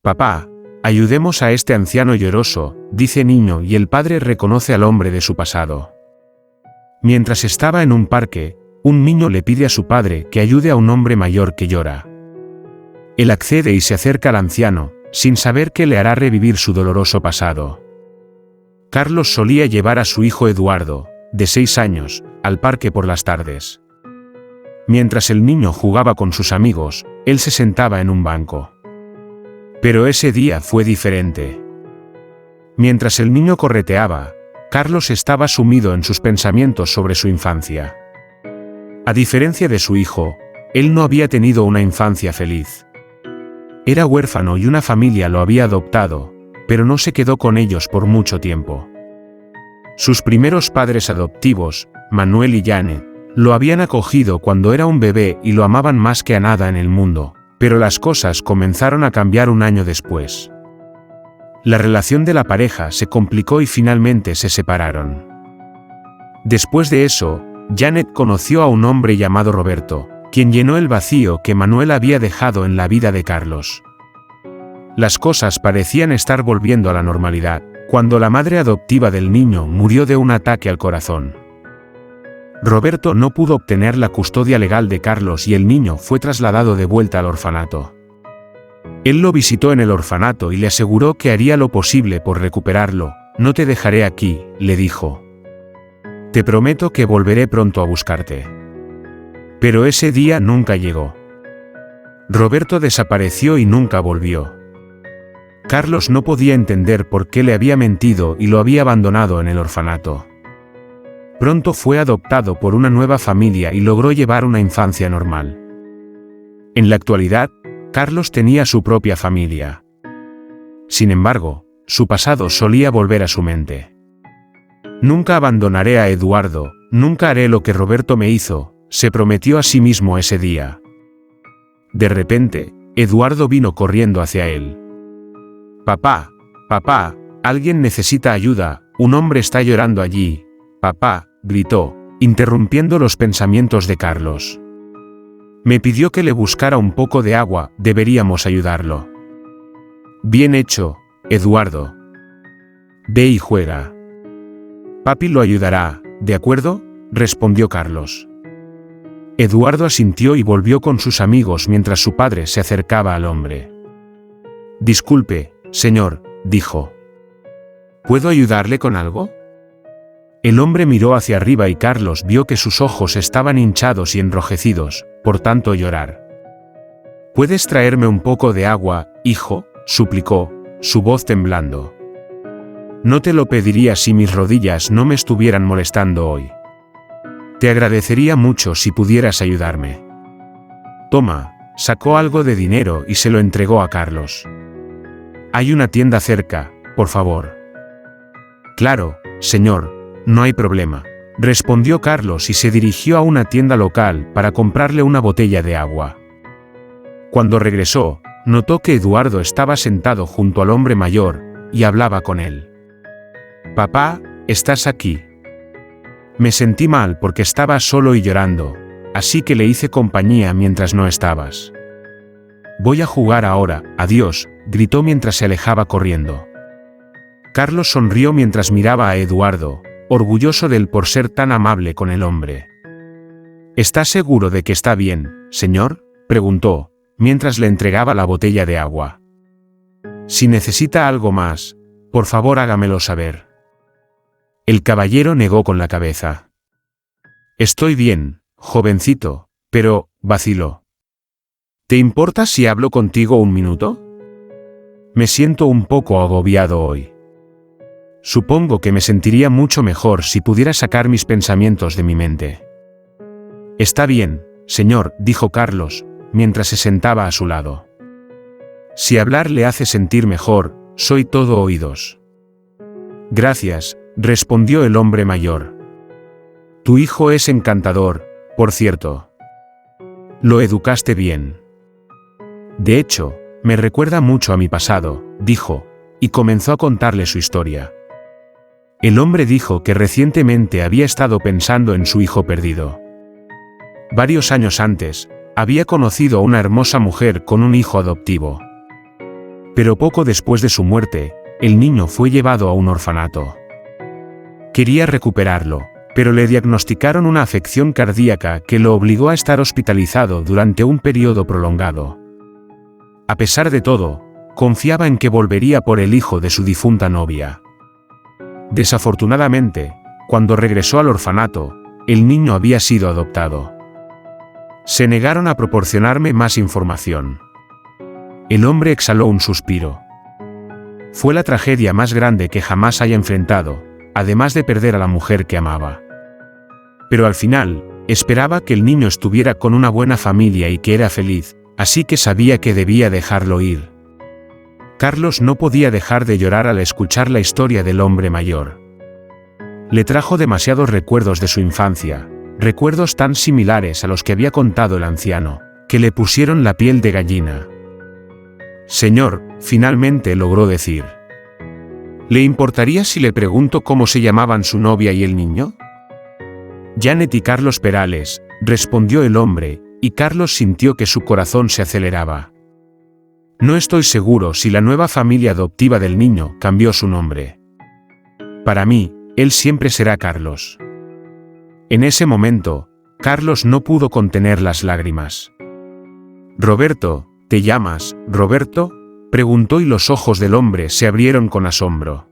Papá, ayudemos a este anciano lloroso, dice niño, y el padre reconoce al hombre de su pasado. Mientras estaba en un parque, un niño le pide a su padre que ayude a un hombre mayor que llora. Él accede y se acerca al anciano, sin saber que le hará revivir su doloroso pasado. Carlos solía llevar a su hijo Eduardo, de 6 años, al parque por las tardes. Mientras el niño jugaba con sus amigos, él se sentaba en un banco. Pero ese día fue diferente. Mientras el niño correteaba, Carlos estaba sumido en sus pensamientos sobre su infancia. A diferencia de su hijo, él no había tenido una infancia feliz. Era huérfano y una familia lo había adoptado, pero no se quedó con ellos por mucho tiempo. Sus primeros padres adoptivos, Manuel y Janet, lo habían acogido cuando era un bebé y lo amaban más que a nada en el mundo, pero las cosas comenzaron a cambiar un año después. La relación de la pareja se complicó y finalmente se separaron. Después de eso, Janet conoció a un hombre llamado Roberto, quien llenó el vacío que Manuel había dejado en la vida de Carlos. Las cosas parecían estar volviendo a la normalidad, cuando la madre adoptiva del niño murió de un ataque al corazón. Roberto no pudo obtener la custodia legal de Carlos y el niño fue trasladado de vuelta al orfanato. Él lo visitó en el orfanato y le aseguró que haría lo posible por recuperarlo. «No te dejaré aquí», le dijo. «Te prometo que volveré pronto a buscarte». Pero ese día nunca llegó. Roberto desapareció y nunca volvió. Carlos no podía entender por qué le había mentido y lo había abandonado en el orfanato. Pronto fue adoptado por una nueva familia y logró llevar una infancia normal. En la actualidad, Carlos tenía su propia familia. Sin embargo, su pasado solía volver a su mente. «Nunca abandonaré a Eduardo, nunca haré lo que Roberto me hizo», se prometió a sí mismo ese día. De repente, Eduardo vino corriendo hacia él. «Papá, papá, alguien necesita ayuda, un hombre está llorando allí, papá», gritó, interrumpiendo los pensamientos de Carlos. «Me pidió que le buscara un poco de agua, deberíamos ayudarlo». «Bien hecho, Eduardo. Ve y juega. Papi lo ayudará, ¿de acuerdo?», respondió Carlos. Eduardo asintió y volvió con sus amigos mientras su padre se acercaba al hombre. «Disculpe, señor», dijo. «¿Puedo ayudarle con algo?». El hombre miró hacia arriba y Carlos vio que sus ojos estaban hinchados y enrojecidos, por tanto llorar. «¿Puedes traerme un poco de agua, hijo?», suplicó, su voz temblando. «No te lo pediría si mis rodillas no me estuvieran molestando hoy. Te agradecería mucho si pudieras ayudarme». «Toma», sacó algo de dinero y se lo entregó a Carlos. «Hay una tienda cerca, por favor». «Claro, señor, no hay problema», respondió Carlos y se dirigió a una tienda local para comprarle una botella de agua. Cuando regresó, notó que Eduardo estaba sentado junto al hombre mayor y hablaba con él. «Papá, ¿estás aquí? Me sentí mal porque estaba solo y llorando, así que le hice compañía mientras no estabas. Voy a jugar ahora, adiós», gritó mientras se alejaba corriendo. Carlos sonrió mientras miraba a Eduardo, orgulloso de él por ser tan amable con el hombre. «¿Está seguro de que está bien, señor?», preguntó, mientras le entregaba la botella de agua. «Si necesita algo más, por favor hágamelo saber». El caballero negó con la cabeza. «Estoy bien, jovencito», pero, vaciló. «¿Te importa si hablo contigo un minuto? Me siento un poco agobiado hoy. Supongo que me sentiría mucho mejor si pudiera sacar mis pensamientos de mi mente». «Está bien, señor», dijo Carlos, mientras se sentaba a su lado. «Si hablar le hace sentir mejor, soy todo oídos». «Gracias», respondió el hombre mayor. «Tu hijo es encantador, por cierto. Lo educaste bien. De hecho, me recuerda mucho a mi pasado», dijo, y comenzó a contarle su historia. El hombre dijo que recientemente había estado pensando en su hijo perdido. Varios años antes, había conocido a una hermosa mujer con un hijo adoptivo. Pero poco después de su muerte, el niño fue llevado a un orfanato. Quería recuperarlo, pero le diagnosticaron una afección cardíaca que lo obligó a estar hospitalizado durante un periodo prolongado. A pesar de todo, confiaba en que volvería por el hijo de su difunta novia. Desafortunadamente, cuando regresó al orfanato, el niño había sido adoptado. Se negaron a proporcionarme más información. El hombre exhaló un suspiro. Fue la tragedia más grande que jamás haya enfrentado, además de perder a la mujer que amaba. Pero al final, esperaba que el niño estuviera con una buena familia y que era feliz, así que sabía que debía dejarlo ir. Carlos no podía dejar de llorar al escuchar la historia del hombre mayor. Le trajo demasiados recuerdos de su infancia, recuerdos tan similares a los que había contado el anciano, que le pusieron la piel de gallina. Señor, finalmente logró decir. ¿Le importaría si le pregunto cómo se llamaban su novia y el niño? Janet y Carlos Perales, respondió el hombre, y Carlos sintió que su corazón se aceleraba. No estoy seguro si la nueva familia adoptiva del niño cambió su nombre. Para mí, él siempre será Carlos. En ese momento, Carlos no pudo contener las lágrimas. Roberto, ¿te llamas Roberto?, preguntó y los ojos del hombre se abrieron con asombro.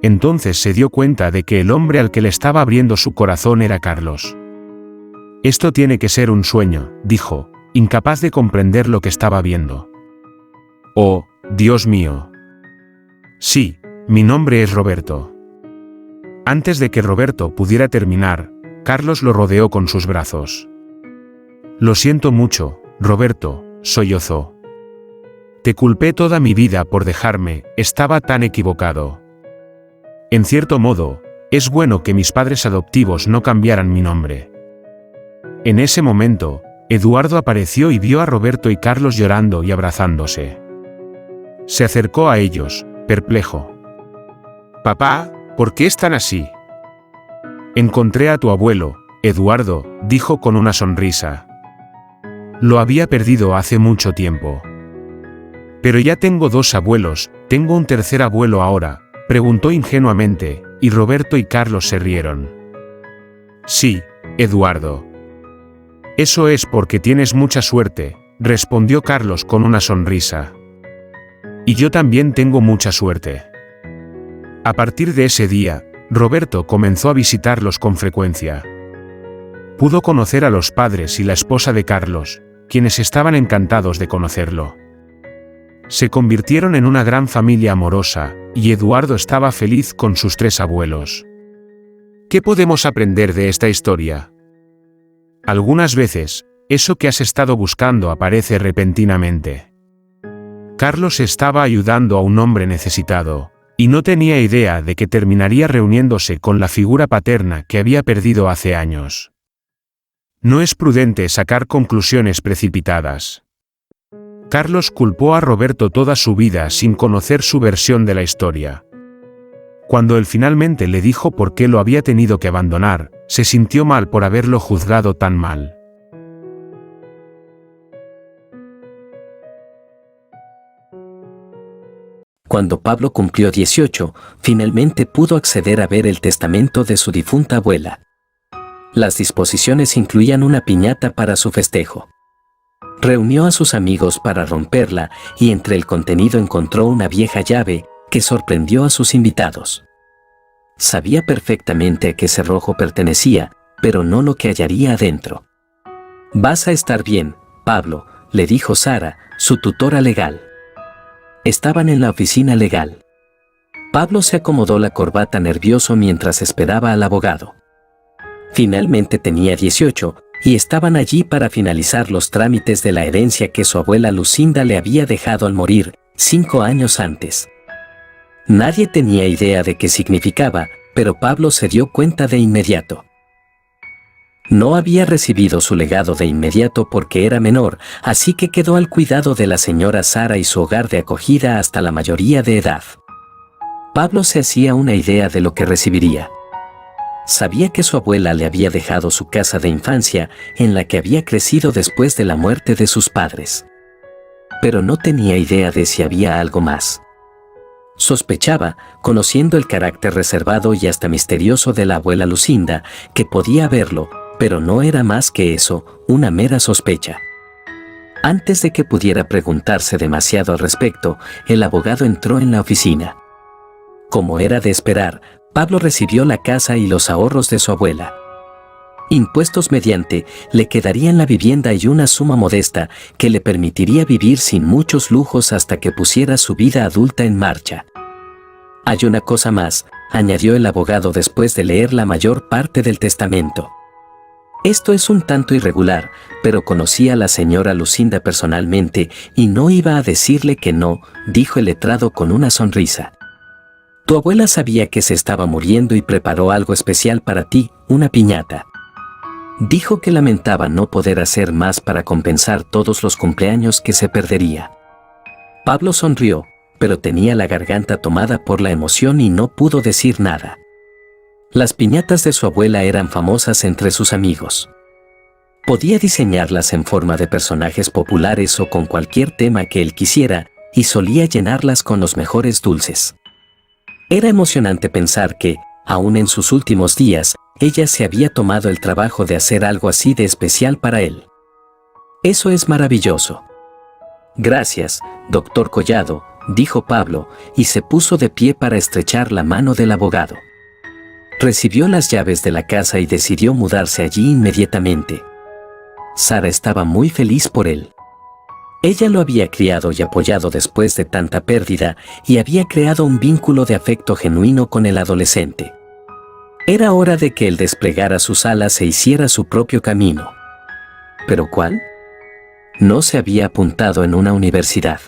Entonces se dio cuenta de que el hombre al que le estaba abriendo su corazón era Carlos. Esto tiene que ser un sueño, dijo, incapaz de comprender lo que estaba viendo. Oh, Dios mío. Sí, mi nombre es Roberto. Antes de que Roberto pudiera terminar, Carlos lo rodeó con sus brazos. Lo siento mucho, Roberto, sollozó. Te culpé toda mi vida por dejarme, estaba tan equivocado. En cierto modo, es bueno que mis padres adoptivos no cambiaran mi nombre. En ese momento, Eduardo apareció y vio a Roberto y Carlos llorando y abrazándose. Se acercó a ellos, perplejo. Papá, ¿por qué están así? Encontré a tu abuelo, Eduardo, dijo con una sonrisa. Lo había perdido hace mucho tiempo. Pero ya tengo 2 abuelos, ¿tengo un tercer abuelo ahora?, preguntó ingenuamente, y Roberto y Carlos se rieron. Sí, Eduardo. Eso es porque tienes mucha suerte, respondió Carlos con una sonrisa. Y yo también tengo mucha suerte. A partir de ese día, Roberto comenzó a visitarlos con frecuencia. Pudo conocer a los padres y la esposa de Carlos, quienes estaban encantados de conocerlo. Se convirtieron en una gran familia amorosa, y Eduardo estaba feliz con sus 3 abuelos. ¿Qué podemos aprender de esta historia? Algunas veces, eso que has estado buscando aparece repentinamente. Carlos estaba ayudando a un hombre necesitado, y no tenía idea de que terminaría reuniéndose con la figura paterna que había perdido hace años. No es prudente sacar conclusiones precipitadas. Carlos culpó a Roberto toda su vida sin conocer su versión de la historia. Cuando él finalmente le dijo por qué lo había tenido que abandonar, se sintió mal por haberlo juzgado tan mal. Cuando Pablo cumplió 18, finalmente pudo acceder a ver el testamento de su difunta abuela. Las disposiciones incluían una piñata para su festejo. Reunió a sus amigos para romperla y entre el contenido encontró una vieja llave que sorprendió a sus invitados. Sabía perfectamente a qué cerrojo pertenecía, pero no lo que hallaría adentro. «Vas a estar bien, Pablo», le dijo Sara, su tutora legal. Estaban en la oficina legal. Pablo se acomodó la corbata nervioso mientras esperaba al abogado. Finalmente tenía 18, y estaban allí para finalizar los trámites de la herencia que su abuela Lucinda le había dejado al morir, 5 años antes. Nadie tenía idea de qué significaba, pero Pablo se dio cuenta de inmediato. No había recibido su legado de inmediato porque era menor, así que quedó al cuidado de la señora Sara y su hogar de acogida hasta la mayoría de edad. Pablo se hacía una idea de lo que recibiría. Sabía que su abuela le había dejado su casa de infancia, en la que había crecido después de la muerte de sus padres. pero no tenía idea de si había algo más. Sospechaba, conociendo el carácter reservado y hasta misterioso de la abuela Lucinda, que podía verlo, pero no era más que eso, una mera sospecha. Antes de que pudiera preguntarse demasiado al respecto, el abogado entró en la oficina. Como era de esperar, Pablo recibió la casa y los ahorros de su abuela. Impuestos mediante, le quedarían la vivienda y una suma modesta que le permitiría vivir sin muchos lujos hasta que pusiera su vida adulta en marcha. Hay una cosa más, añadió el abogado después de leer la mayor parte del testamento. Esto es un tanto irregular, pero conocí a la señora Lucinda personalmente y no iba a decirle que no, dijo el letrado con una sonrisa. Tu abuela sabía que se estaba muriendo y preparó algo especial para ti, una piñata. Dijo que lamentaba no poder hacer más para compensar todos los cumpleaños que se perdería. Pablo sonrió, pero tenía la garganta tomada por la emoción y no pudo decir nada. Las piñatas de su abuela eran famosas entre sus amigos. Podía diseñarlas en forma de personajes populares o con cualquier tema que él quisiera, y solía llenarlas con los mejores dulces. Era emocionante pensar que, aún en sus últimos días, ella se había tomado el trabajo de hacer algo así de especial para él. Eso es maravilloso. Gracias, doctor Collado, dijo Pablo, y se puso de pie para estrechar la mano del abogado. Recibió las llaves de la casa y decidió mudarse allí inmediatamente. Sara estaba muy feliz por él. Ella lo había criado y apoyado después de tanta pérdida y había creado un vínculo de afecto genuino con el adolescente. Era hora de que él desplegara sus alas e hiciera su propio camino. ¿Pero cuál? No se había apuntado en una universidad.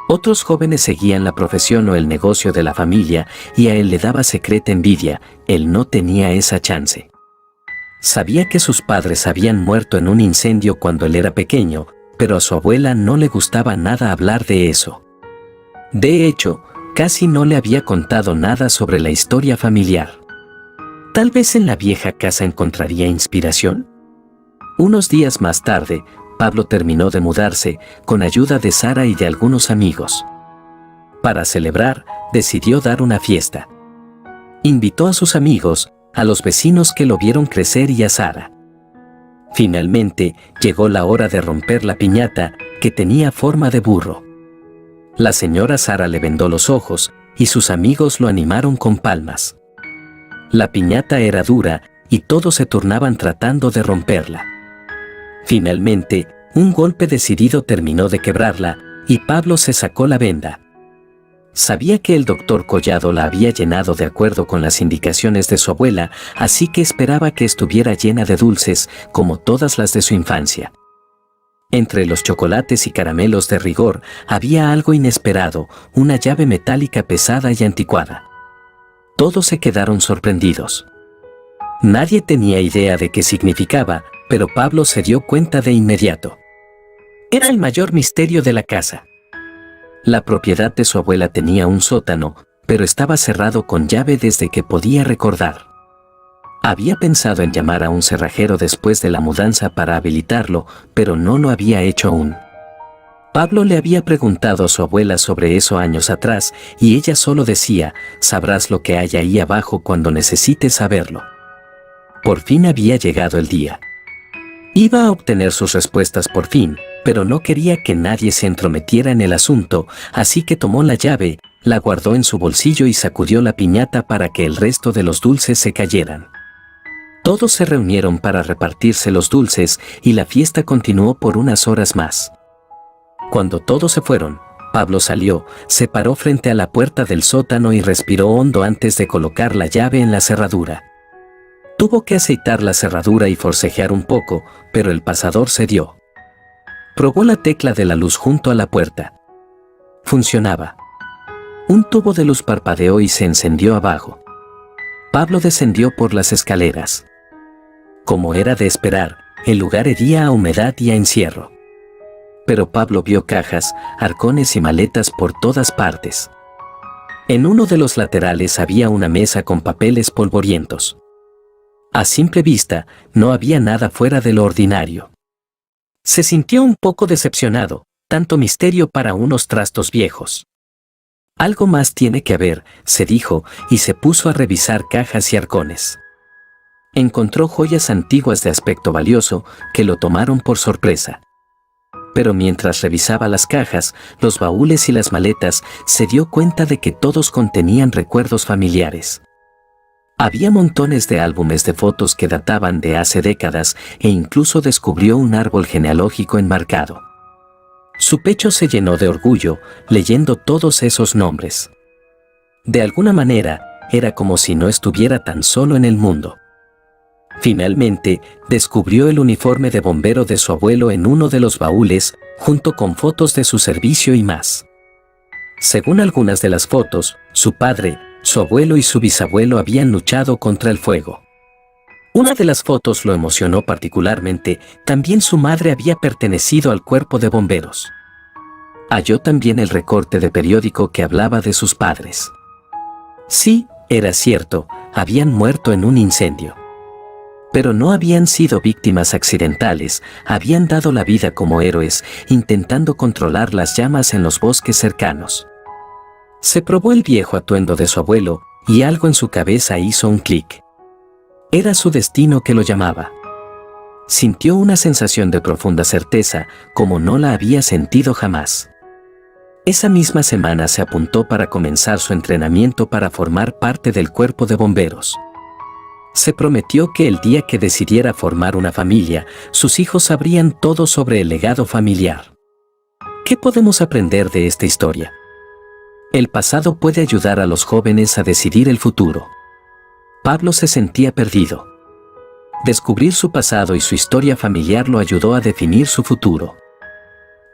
Otros jóvenes seguían la profesión o el negocio de la familia y a él le daba secreta envidia, él no tenía esa chance. Sabía que sus padres habían muerto en un incendio cuando él era pequeño, pero a su abuela no le gustaba nada hablar de eso. De hecho, casi no le había contado nada sobre la historia familiar. Tal vez en la vieja casa encontraría inspiración. Unos días más tarde, Pablo terminó de mudarse, con ayuda de Sara y de algunos amigos. Para celebrar, decidió dar una fiesta. Invitó a sus amigos, a los vecinos que lo vieron crecer y a Sara. Finalmente, llegó la hora de romper la piñata, que tenía forma de burro. La señora Sara le vendó los ojos, y sus amigos lo animaron con palmas. La piñata era dura, y todos se turnaban tratando de romperla. Finalmente, un golpe decidido terminó de quebrarla, y Pablo se sacó la venda. Sabía que el doctor Collado la había llenado de acuerdo con las indicaciones de su abuela, así que esperaba que estuviera llena de dulces, como todas las de su infancia. Entre los chocolates y caramelos de rigor había algo inesperado, una llave metálica pesada y anticuada. Todos se quedaron sorprendidos. Nadie tenía idea de qué significaba, pero Pablo se dio cuenta de inmediato. Era el mayor misterio de la casa. La propiedad de su abuela tenía un sótano, pero estaba cerrado con llave desde que podía recordar. Había pensado en llamar a un cerrajero después de la mudanza para habilitarlo, pero no lo había hecho aún. Pablo le había preguntado a su abuela sobre eso años atrás, y ella solo decía, sabrás lo que hay ahí abajo cuando necesites saberlo. Por fin había llegado el día. Iba a obtener sus respuestas por fin, pero no quería que nadie se entrometiera en el asunto, así que tomó la llave, la guardó en su bolsillo y sacudió la piñata para que el resto de los dulces se cayeran. Todos se reunieron para repartirse los dulces y la fiesta continuó por unas horas más. Cuando todos se fueron, Pablo salió, se paró frente a la puerta del sótano y respiró hondo antes de colocar la llave en la cerradura. Tuvo que aceitar la cerradura y forcejear un poco, pero el pasador cedió. Probó la tecla de la luz junto a la puerta. Funcionaba. Un tubo de luz parpadeó y se encendió abajo. Pablo descendió por las escaleras. Como era de esperar, el lugar hedía a humedad y a encierro. Pero Pablo vio cajas, arcones y maletas por todas partes. En uno de los laterales había una mesa con papeles polvorientos. A simple vista, no había nada fuera de lo ordinario. Se sintió un poco decepcionado, Tanto misterio para unos trastos viejos. Algo más tiene que haber, se dijo, y se puso a revisar cajas y arcones. Encontró joyas antiguas de aspecto valioso que lo tomaron por sorpresa. Pero mientras revisaba las cajas, los baúles y las maletas, se dio cuenta de que todos contenían recuerdos familiares. Había montones de álbumes de fotos que databan de hace décadas e incluso descubrió un árbol genealógico enmarcado. Su pecho se llenó de orgullo leyendo todos esos nombres. De alguna manera, era como si no estuviera tan solo en el mundo. Finalmente, descubrió el uniforme de bombero de su abuelo en uno de los baúles, junto con fotos de su servicio y más. Según algunas de las fotos, su padre, su abuelo y su bisabuelo habían luchado contra el fuego. Una de las fotos lo emocionó particularmente, también su madre había pertenecido al cuerpo de bomberos. Halló también el recorte de periódico que hablaba de sus padres. Sí, era cierto, habían muerto en un incendio. Pero no habían sido víctimas accidentales, habían dado la vida como héroes, intentando controlar las llamas en los bosques cercanos. Se probó el viejo atuendo de su abuelo, y algo en su cabeza hizo un clic. Era su destino que lo llamaba. Sintió una sensación de profunda certeza, como no la había sentido jamás. Esa misma semana se apuntó para comenzar su entrenamiento para formar parte del cuerpo de bomberos. Se prometió que el día que decidiera formar una familia, sus hijos sabrían todo sobre el legado familiar. ¿Qué podemos aprender de esta historia? El pasado puede ayudar a los jóvenes a decidir el futuro. Pablo se sentía perdido. Descubrir su pasado y su historia familiar lo ayudó a definir su futuro.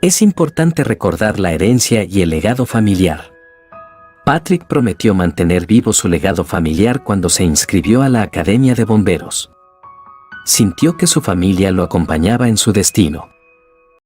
Es importante recordar la herencia y el legado familiar. Patrick prometió mantener vivo su legado familiar cuando se inscribió a la Academia de Bomberos. Sintió que su familia lo acompañaba en su destino.